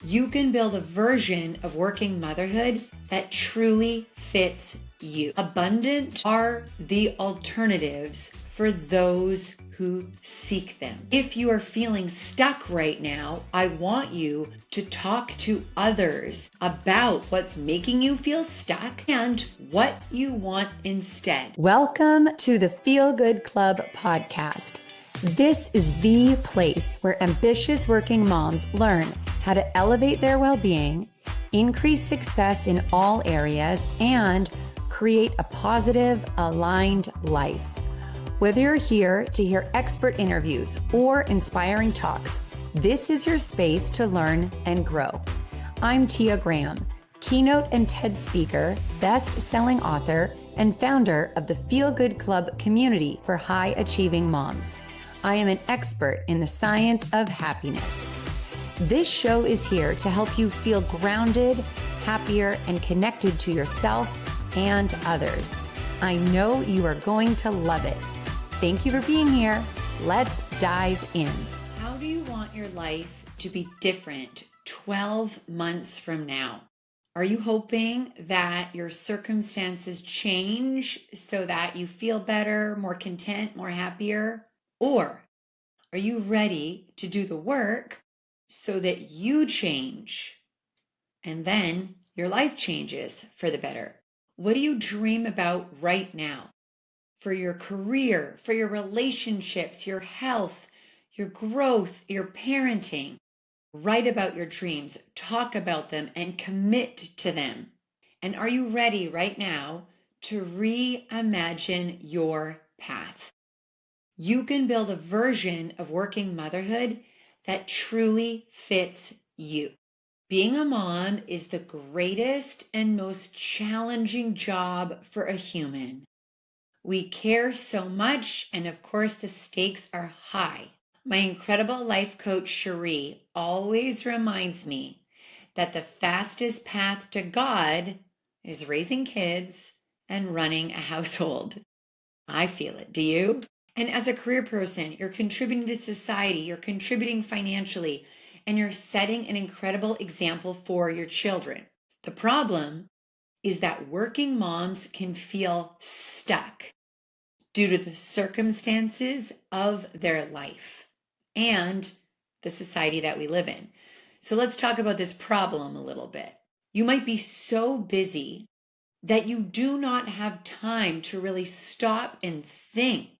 you can build a version of working motherhood that truly fits you. Abundant are the alternatives for those who seek them. If you are feeling stuck right now, I want you to talk to others about what's making you feel stuck and what you want instead. Welcome to the Feel Good Club podcast. This is the place where ambitious working moms learn how to elevate their well-being, increase success in all areas, and create a positive, aligned life. Whether you're here to hear expert interviews or inspiring talks, this is your space to learn and grow. I'm Tia Graham, keynote and TED speaker, best-selling author, and founder of the Feel Good Club community for high-achieving moms. I am an expert in the science of happiness. This show is here to help you feel grounded, happier, and connected to yourself and others. I know you are going to love it. Thank you for being here. Let's dive in. How do you want your life to be different 12 months from now? Are you hoping that your circumstances change so that you feel better, more content, more happier? Or are you ready to do the work so that you change and then your life changes for the better? What do you dream about right now? For your career, for your relationships, your health, your growth, your parenting. Write about your dreams, talk about them, and commit to them. And are you ready right now to reimagine your path? You can build a version of working motherhood that truly fits you. Being a mom is the greatest and most challenging job for a human. We care so much, and of course the stakes are high. My incredible life coach, Cherie, always reminds me that the fastest path to God is raising kids and running a household. I feel it. Do you? And as a career person, you're contributing to society, you're contributing financially, and you're setting an incredible example for your children. The problem is that working moms can feel stuck due to the circumstances of their life and the society that we live in. So let's talk about this problem a little bit. You might be so busy that you do not have time to really stop and think,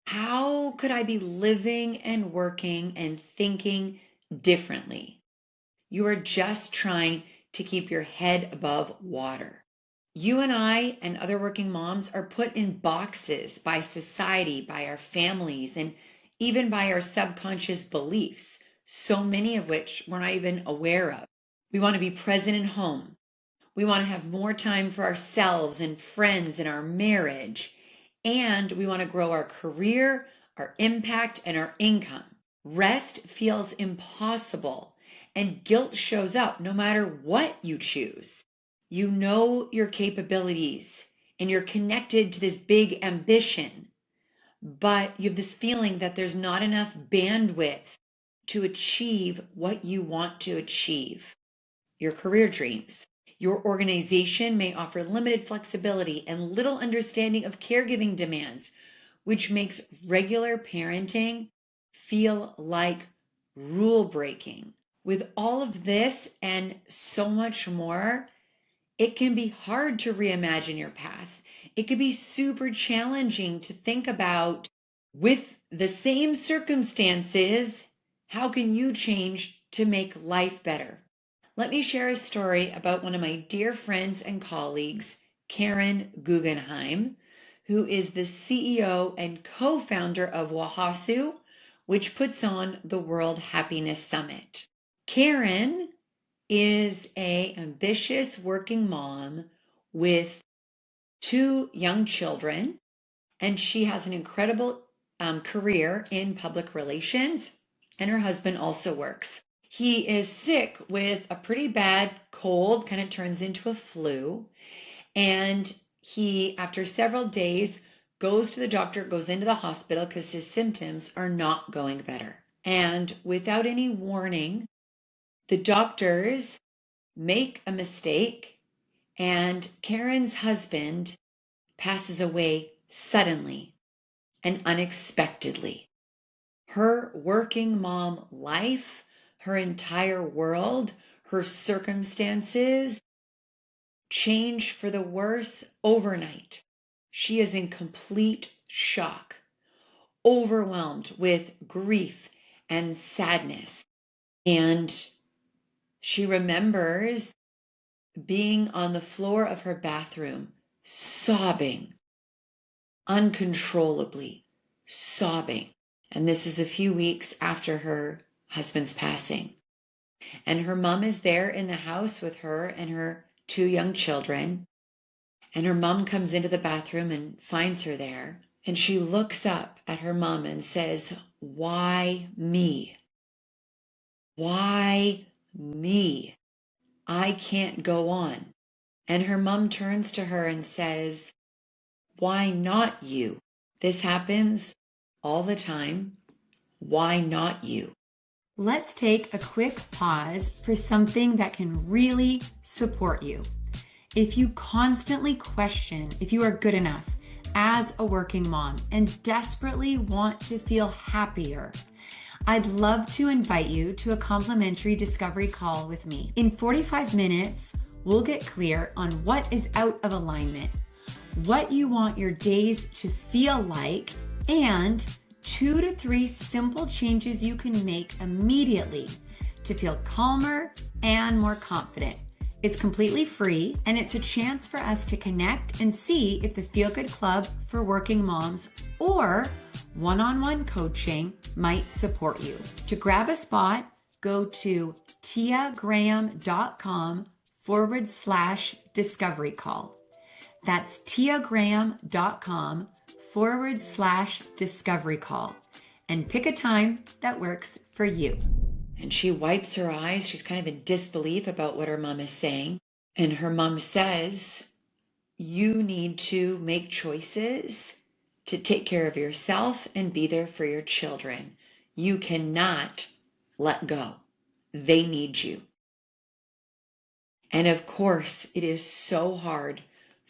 how could I be living and working and thinking differently? You are just trying to keep your head above water. You and I and other working moms are put in boxes by society, by our families, and even by our subconscious beliefs, so many of which we're not even aware of. We want to be present at home. We want to have more time for ourselves and friends and our marriage. And we want to grow our career, our impact, and our income. Rest feels impossible, and guilt shows up no matter what you choose. You know your capabilities, and you're connected to this big ambition, but you have this feeling that there's not enough bandwidth to achieve what you want to achieve, your career dreams. Your organization may offer limited flexibility and little understanding of caregiving demands, which makes regular parenting feel like rule breaking. With all of this and so much more, it can be hard to reimagine your path. It could be super challenging to think about, with the same circumstances, how can you change to make life better? Let me share a story about one of my dear friends and colleagues, Karen Guggenheim, who is the CEO and co-founder of WAHASU, which puts on the World Happiness Summit. Karen is an ambitious working mom with 2 young children, and she has an incredible career in public relations, and her husband also works. He is sick with a pretty bad cold, kind of turns into a flu, and he, after several days, goes to the doctor, goes into the hospital because his symptoms are not going better. And without any warning, The doctors make a mistake, and Karen's husband passes away suddenly and unexpectedly. Her working mom life, her entire world, her circumstances change for the worse overnight. She is in complete shock, overwhelmed with grief and sadness. And she remembers being on the floor of her bathroom, sobbing, uncontrollably sobbing. And this is a few weeks after her husband's passing. And her mom is there in the house with her and her 2 young children. And her mom comes into the bathroom and finds her there. And she looks up at her mom and says, "Why me? Why me? I can't go on." And her mom turns to her and says, "Why not you? This happens all the time. Why not you?" Let's take a quick pause for something that can really support you. If you constantly question if you are good enough as a working mom and desperately want to feel happier, I'd love to invite you to a complimentary discovery call with me. In 45 minutes, we'll get clear on what is out of alignment, what you want your days to feel like, and 2 to 3 simple changes you can make immediately to feel calmer and more confident. It's completely free, and it's a chance for us to connect and see if the Feel Good Club for Working Moms or one-on-one coaching might support you. To grab a spot, go to tiagraham.com/discovery call. That's tiagraham.com/discovery call, and pick a time that works for you. And she wipes her eyes. She's kind of in disbelief about what her mom is saying. And her mom says, "You need to make choices to take care of yourself and be there for your children. You cannot let go. They need you." And of course, it is so hard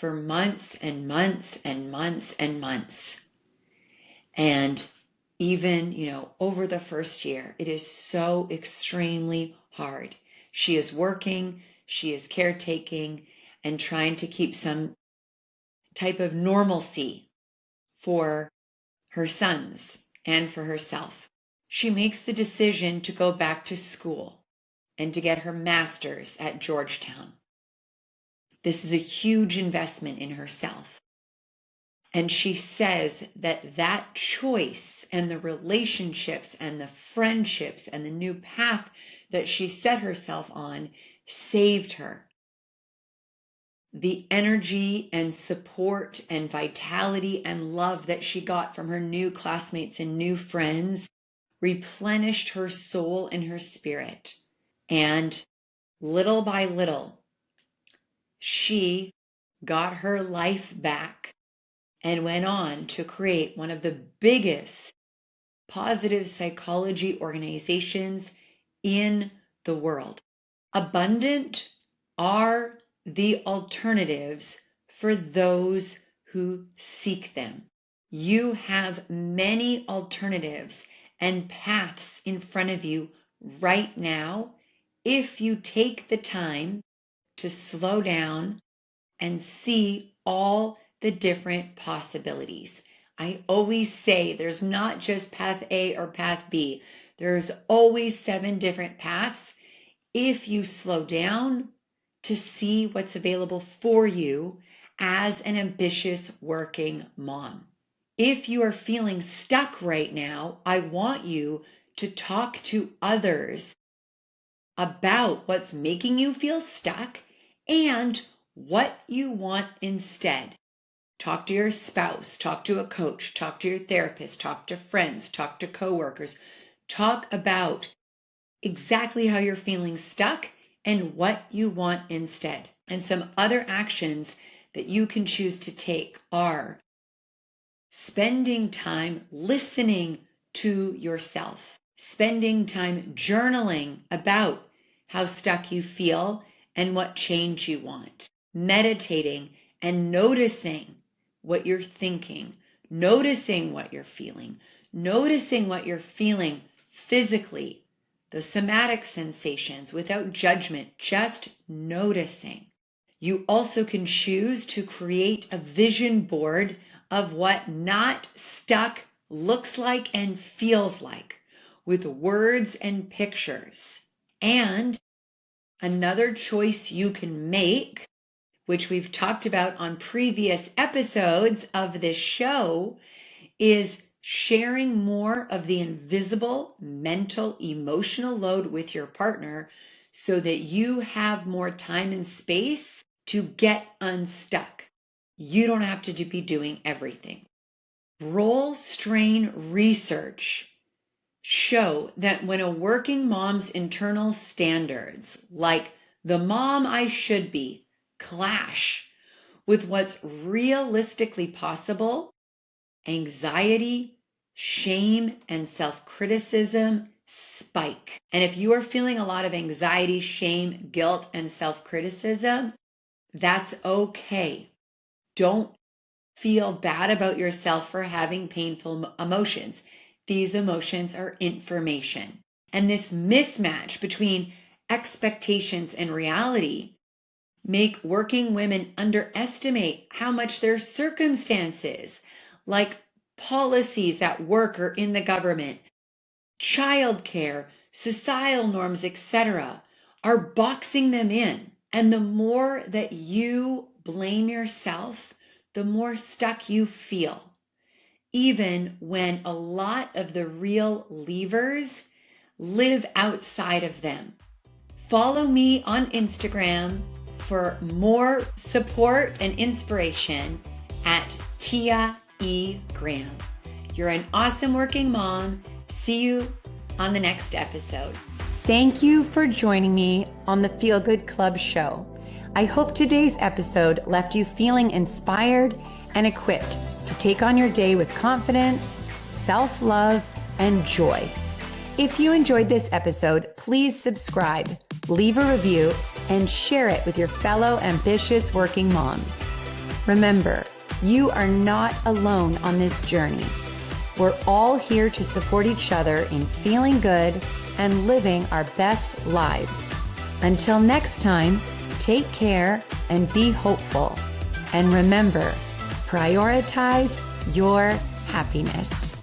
for months and months and months and months. And even, over the first year, it is so extremely hard. She is working, she is caretaking, and trying to keep some type of normalcy for her sons and for herself. She makes the decision to go back to school and to get her master's at Georgetown. This is a huge investment in herself. And she says that choice and the relationships and the friendships and the new path that she set herself on saved her. The energy and support and vitality and love that she got from her new classmates and new friends replenished her soul and her spirit. And little by little, she got her life back and went on to create one of the biggest positive psychology organizations in the world. Abundant are the alternatives for those who seek them. You have many alternatives and paths in front of you right now if you take the time to slow down and see all the different possibilities. I always say there's not just path A or path B. There's always 7 different paths if you slow down to see what's available for you as an ambitious working mom. If you are feeling stuck right now, I want you to talk to others about what's making you feel stuck and what you want instead. Talk to your spouse, talk to a coach, talk to your therapist, talk to friends, talk to coworkers. Talk about exactly how you're feeling stuck and what you want instead. And some other actions that you can choose to take are spending time listening to yourself, spending time journaling about how stuck you feel and what change you want. Meditating and noticing what you're thinking, noticing what you're feeling, noticing what you're feeling physically, the somatic sensations without judgment, just noticing. You also can choose to create a vision board of what not stuck looks like and feels like with words and pictures. And another choice you can make, which we've talked about on previous episodes of this show, is sharing more of the invisible mental, emotional load with your partner so that you have more time and space to get unstuck. You don't have to be doing everything. Role strain research show that when a working mom's internal standards, like the mom I should be, clash with what's realistically possible, anxiety, shame, and self-criticism spike. And if you are feeling a lot of anxiety, shame, guilt, and self-criticism, that's okay. Don't feel bad about yourself for having painful emotions. These emotions are information. And this mismatch between expectations and reality make working women underestimate how much their circumstances, like policies at work or in the government, childcare, societal norms, etc., are boxing them in. And the more that you blame yourself, the more stuck you feel, even when a lot of the real levers live outside of them. Follow me on Instagram for more support and inspiration at Tia E. Graham. You're an awesome working mom. See you on the next episode. Thank you for joining me on the Feel Good Club show. I hope today's episode left you feeling inspired and equipped to take on your day with confidence, self-love, and joy. If you enjoyed this episode, please subscribe, leave a review, and share it with your fellow ambitious working moms. Remember, you are not alone on this journey. We're all here to support each other in feeling good and living our best lives. Until next time, take care and be hopeful. And remember, prioritize your happiness.